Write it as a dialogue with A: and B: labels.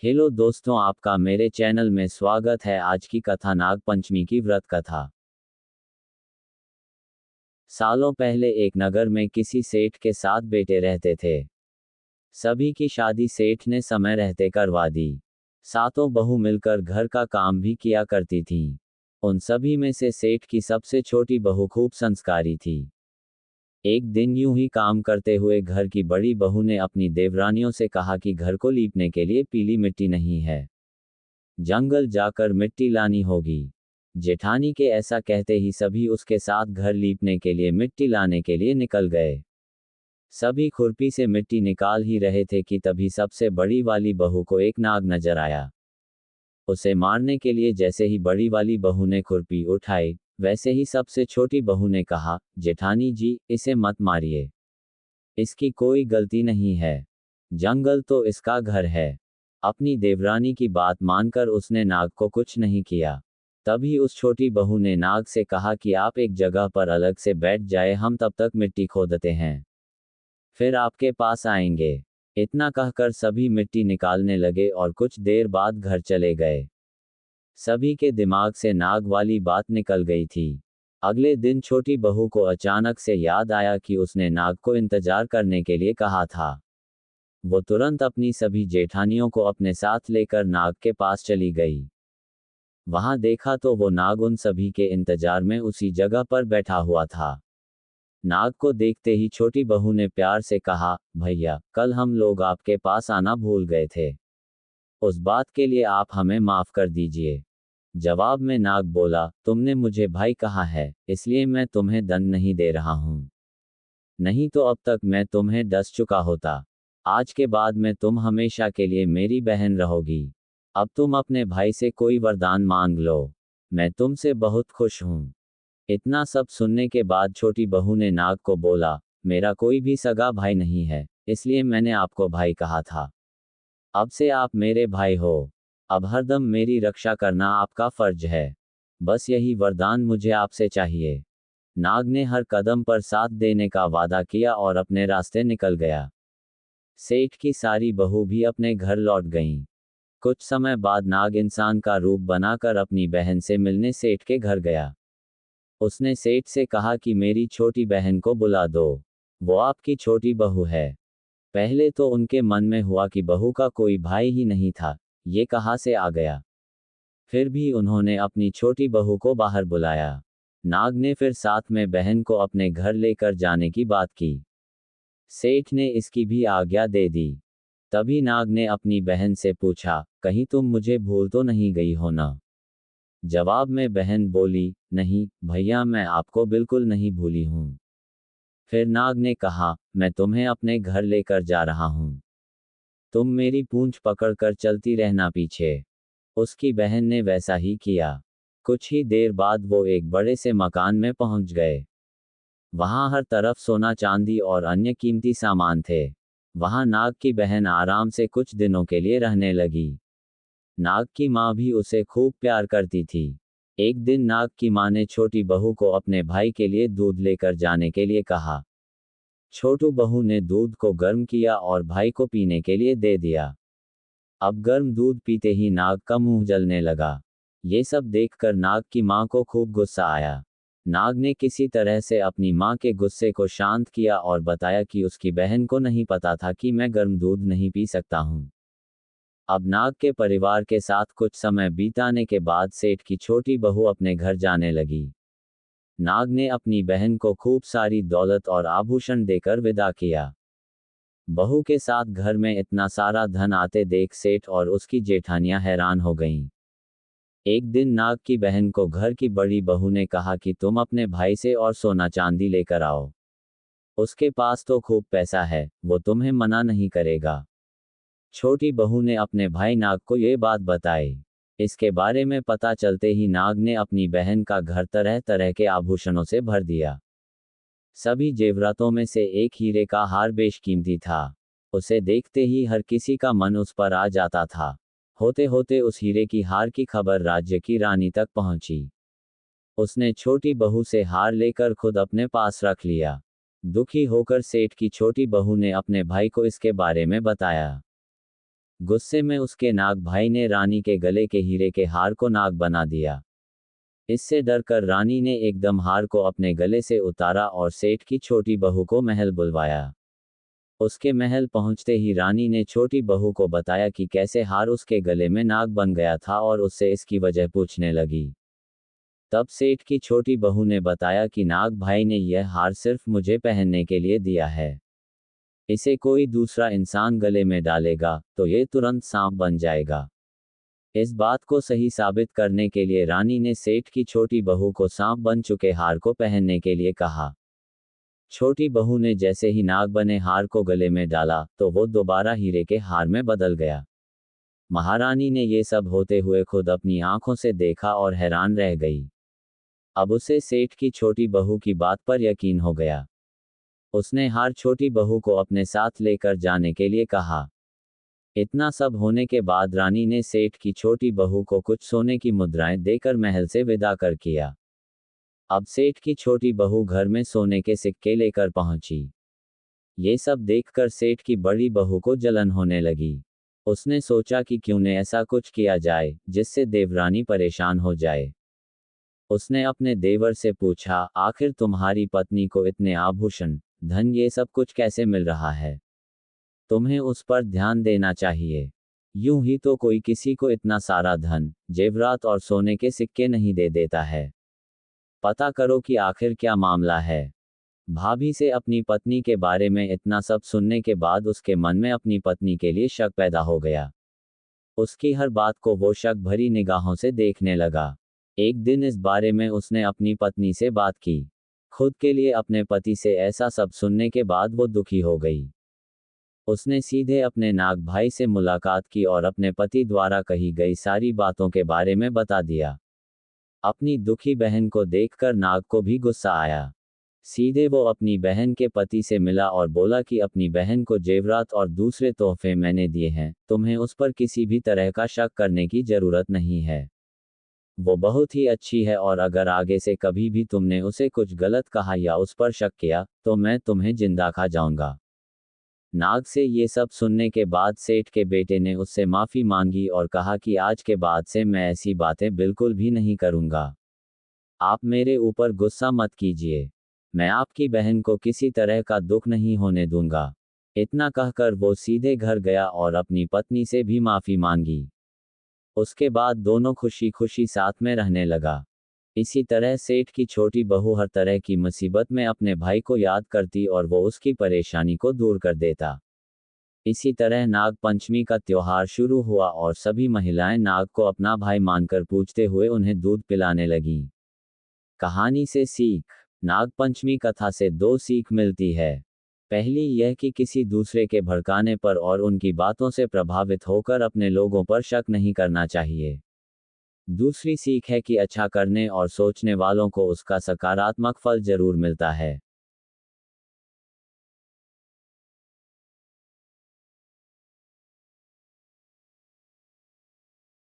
A: Hello दोस्तों, आपका मेरे चैनल में स्वागत है। आज की कथा नाग पंचमी की व्रत कथा। सालों पहले एक नगर में किसी सेठ के 7 बेटे रहते थे। सभी की शादी सेठ ने समय रहते करवा दी। सातों बहू मिलकर घर का काम भी किया करती थीं। उन सभी में से सेठ की सबसे छोटी बहू खूब संस्कारी थी। एक दिन यूं ही काम करते हुए घर की बड़ी बहू ने अपनी देवरानियों से कहा कि घर को लीपने के लिए पीली मिट्टी नहीं है, जंगल जाकर मिट्टी लानी होगी। जेठानी के ऐसा कहते ही सभी उसके साथ घर लीपने के लिए मिट्टी लाने के लिए निकल गए। सभी खुरपी से मिट्टी निकाल ही रहे थे कि तभी सबसे बड़ी वाली बहू को एक नाग नजर आया। उसे मारने के लिए जैसे ही बड़ी वाली बहू ने खुरपी उठाई, वैसे ही सबसे छोटी बहू ने कहा, जेठानी जी, इसे मत मारिए, इसकी कोई गलती नहीं है, जंगल तो इसका घर है। अपनी देवरानी की बात मानकर उसने नाग को कुछ नहीं किया। तभी उस छोटी बहू ने नाग से कहा कि आप एक जगह पर अलग से बैठ जाए, हम तब तक मिट्टी खोदते हैं, फिर आपके पास आएंगे। इतना कहकर सभी मिट्टी निकालने लगे और कुछ देर बाद घर चले गए। सभी के दिमाग से नाग वाली बात निकल गई थी। अगले दिन छोटी बहू को अचानक से याद आया कि उसने नाग को इंतजार करने के लिए कहा था। वो तुरंत अपनी सभी जेठानियों को अपने साथ लेकर नाग के पास चली गई। वहां देखा तो वो नाग उन सभी के इंतजार में उसी जगह पर बैठा हुआ था। नाग को देखते ही छोटी बहू ने प्यार से कहा, भैया, कल हम लोग आपके पास आना भूल गए थे, उस बात के लिए आप हमें माफ कर दीजिए। जवाब में नाग बोला, तुमने मुझे भाई कहा है, इसलिए मैं तुम्हें दंड नहीं दे रहा हूं, नहीं तो अब तक मैं तुम्हें डस चुका होता। आज के बाद में तुम हमेशा के लिए मेरी बहन रहोगी। अब तुम अपने भाई से कोई वरदान मांग लो, मैं तुमसे बहुत खुश हूं। इतना सब सुनने के बाद छोटी बहू ने नाग को बोला, मेरा कोई भी सगा भाई नहीं है, इसलिए मैंने आपको भाई कहा था। अब से आप मेरे भाई हो। अब हरदम मेरी रक्षा करना आपका फर्ज है। बस यही वरदान मुझे आपसे चाहिए। नाग ने हर कदम पर साथ देने का वादा किया और अपने रास्ते निकल गया। सेठ की सारी बहू भी अपने घर लौट गईं। कुछ समय बाद नाग इंसान का रूप बनाकर अपनी बहन से मिलने सेठ के घर गया। उसने सेठ से कहा कि मेरी छोटी बहन को बुला दो, वो आपकी छोटी बहू है। पहले तो उनके मन में हुआ कि बहू का कोई भाई ही नहीं था, ये कहाँ से आ गया। फिर भी उन्होंने अपनी छोटी बहू को बाहर बुलाया। नाग ने फिर साथ में बहन को अपने घर लेकर जाने की बात की। सेठ ने इसकी भी आज्ञा दे दी। तभी नाग ने अपनी बहन से पूछा, कहीं तुम मुझे भूल तो नहीं गई हो ना। जवाब में बहन बोली, नहीं भैया, मैं आपको बिल्कुल नहीं भूली हूं। फिर नाग ने कहा, मैं तुम्हें अपने घर लेकर जा रहा हूं, तुम मेरी पूंछ पकड़कर चलती रहना पीछे। उसकी बहन ने वैसा ही किया। कुछ ही देर बाद वो एक बड़े से मकान में पहुंच गए। वहां हर तरफ सोना चांदी और अन्य कीमती सामान थे। वहां नाग की बहन आराम से कुछ दिनों के लिए रहने लगी। नाग की माँ भी उसे खूब प्यार करती थी। एक दिन नाग की माँ ने छोटी बहू को अपने भाई के लिए दूध लेकर जाने के लिए कहा। छोटू बहू ने दूध को गर्म किया और भाई को पीने के लिए दे दिया। अब गर्म दूध पीते ही नाग का मुंह जलने लगा। ये सब देखकर नाग की माँ को खूब गुस्सा आया। नाग ने किसी तरह से अपनी माँ के गुस्से को शांत किया और बताया कि उसकी बहन को नहीं पता था कि मैं गर्म दूध नहीं पी सकता हूँ। अब नाग के परिवार के साथ कुछ समय बीताने के बाद सेठ की छोटी बहू अपने घर जाने लगी। नाग ने अपनी बहन को खूब सारी दौलत और आभूषण देकर विदा किया। बहू के साथ घर में इतना सारा धन आते देख सेठ और उसकी जेठानियां हैरान हो गईं। एक दिन नाग की बहन को घर की बड़ी बहू ने कहा कि तुम अपने भाई से और सोना चांदी लेकर आओ, उसके पास तो खूब पैसा है, वो तुम्हें मना नहीं करेगा। छोटी बहू ने अपने भाई नाग को ये बात बताई। इसके बारे में पता चलते ही नाग ने अपनी बहन का घर तरह तरह के आभूषणों से भर दिया। सभी जेवरातों में से एक हीरे का हार बेशकीमती था। उसे देखते ही हर किसी का मन उस पर आ जाता था। होते होते उस हीरे की हार की खबर राज्य की रानी तक पहुंची। उसने छोटी बहू से हार लेकर खुद अपने पास रख लिया। दुखी होकर सेठ की छोटी बहू ने अपने भाई को इसके बारे में बताया। गुस्से में उसके नाग भाई ने रानी के गले के हीरे के हार को नाग बना दिया। इससे डरकर रानी ने एकदम हार को अपने गले से उतारा और सेठ की छोटी बहू को महल बुलवाया। उसके महल पहुंचते ही रानी ने छोटी बहू को बताया कि कैसे हार उसके गले में नाग बन गया था और उससे इसकी वजह पूछने लगी। तब सेठ की छोटी बहू ने बताया कि नाग भाई ने यह हार सिर्फ मुझे पहनने के लिए दिया है। इसे कोई दूसरा इंसान गले में डालेगा तो ये तुरंत सांप बन जाएगा। इस बात को सही साबित करने के लिए रानी ने सेठ की छोटी बहू को सांप बन चुके हार को पहनने के लिए कहा। छोटी बहू ने जैसे ही नाग बने हार को गले में डाला तो वो दोबारा हीरे के हार में बदल गया। महारानी ने ये सब होते हुए खुद अपनी आंखों से देखा और हैरान रह गई। अब उसे सेठ की छोटी बहू की बात पर यकीन हो गया। उसने हार छोटी बहू को अपने साथ लेकर जाने के लिए कहा। इतना सब होने के बाद रानी ने सेठ की छोटी बहू को कुछ सोने की मुद्राएं देकर महल से विदा कर किया। अब सेठ की छोटी बहू घर में सोने के सिक्के लेकर पहुंची। ये सब देखकर सेठ की बड़ी बहू को जलन होने लगी। उसने सोचा कि क्यों न ऐसा कुछ किया जाए जिससे देवरानी परेशान हो जाए। उसने अपने देवर से पूछा, आखिर तुम्हारी पत्नी को इतने आभूषण, धन, ये सब कुछ कैसे मिल रहा है? तुम्हें उस पर ध्यान देना चाहिए। यूं ही तो कोई किसी को इतना सारा धन, जेवरात और सोने के सिक्के नहीं दे देता है। पता करो कि आखिर क्या मामला है। भाभी से अपनी पत्नी के बारे में इतना सब सुनने के बाद उसके मन में अपनी पत्नी के लिए शक पैदा हो गया। उसकी हर बात को वो शक भरी निगाहों से देखने लगा। एक दिन इस बारे में उसने अपनी पत्नी से बात की। खुद के लिए अपने पति से ऐसा सब सुनने के बाद वो दुखी हो गई। उसने सीधे अपने नाग भाई से मुलाकात की और अपने पति द्वारा कही गई सारी बातों के बारे में बता दिया। अपनी दुखी बहन को देखकर नाग को भी गुस्सा आया। सीधे वो अपनी बहन के पति से मिला और बोला कि अपनी बहन को जेवरात और दूसरे तोहफे मैंने दिए हैं, तुम्हें उस पर किसी भी तरह का शक करने की जरूरत नहीं है। वो बहुत ही अच्छी है और अगर आगे से कभी भी तुमने उसे कुछ गलत कहा या उस पर शक किया तो मैं तुम्हें जिंदा खा जाऊंगा। नाग से ये सब सुनने के बाद सेठ के बेटे ने उससे माफी मांगी और कहा कि आज के बाद से मैं ऐसी बातें बिल्कुल भी नहीं करूंगा। आप मेरे ऊपर गुस्सा मत कीजिए। मैं आपकी बहन को किसी तरह का दुख नहीं होने दूंगा। इतना कहकर वो सीधे घर गया और अपनी पत्नी से भी माफी मांगी। उसके बाद दोनों खुशी खुशी साथ में रहने लगा। इसी तरह सेठ की छोटी बहू हर तरह की मुसीबत में अपने भाई को याद करती और वो उसकी परेशानी को दूर कर देता। इसी तरह नाग पंचमी का त्योहार शुरू हुआ और सभी महिलाएं नाग को अपना भाई मानकर पूजते हुए उन्हें दूध पिलाने लगीं। कहानी से सीख। नाग पंचमी कथा से दो सीख मिलती है। पहली यह कि किसी दूसरे के भड़काने पर और उनकी बातों से प्रभावित होकर अपने लोगों पर शक नहीं करना चाहिए। दूसरी सीख है कि अच्छा करने और सोचने वालों को उसका सकारात्मक फल जरूर मिलता है।